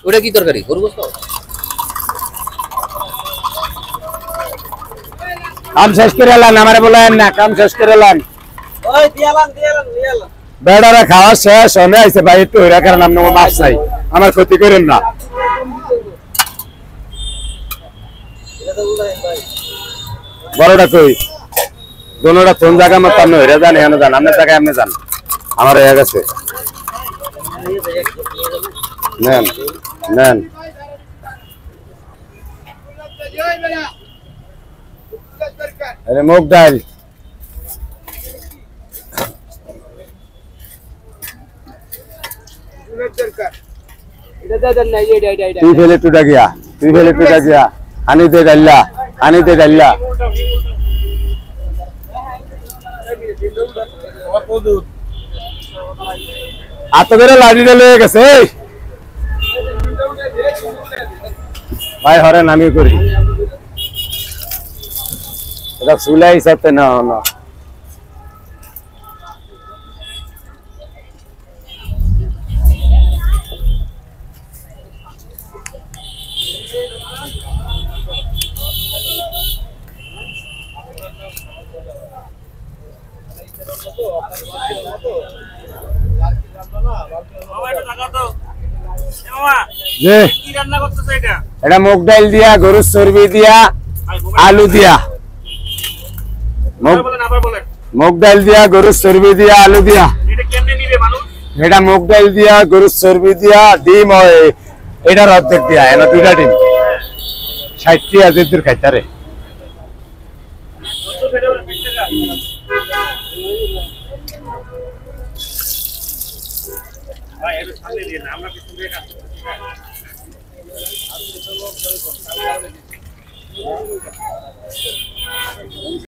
ওটা কি তরকারি? গরু গোশত? কাম শেষ করে এলাম, আমারে বলেন না, কাম শেষ করে এলাম। বেড়ারা খাওয়া শেষ হয়ে আইছে ভাই, একটু হইরা কারণ আপনি মাছ নাই, আমার ক্ষতি করেন না। বড়টা কই? দোনোটা কোন জায়গা মতো আপনি হইরা যান, এখানে যান, আপনার জায়গায় আপনি যান, আমার হয়ে গেছে। নেন নেন। মুগ ডাল, তুই ফেলে টুটা গিয়া, তুই ফেলে টুটা গিয়া, আনি দে ডাল্লা, আনি দে ডাল্লা। আত বেড়ে লাড়ি লয়ে গেছে ভাই, হরেন আমি করি এটা চুলাই হিসাবে না না। এটা মুগ ডাল দিয়া, গরুর চর্বি দিয়া, আলু দিয়া। মুগ ডাল দিয়া, গরুর চর্বি দিয়া, আলু দিয়া। এটা মুগ ডাল দিয়া, গরুর চর্বি দিয়া, ডিম হয় এটার অর্ধেক দিয়া, এনে দুইটা ডিম 60 টাকা যেদুর খাইতারে। আমরা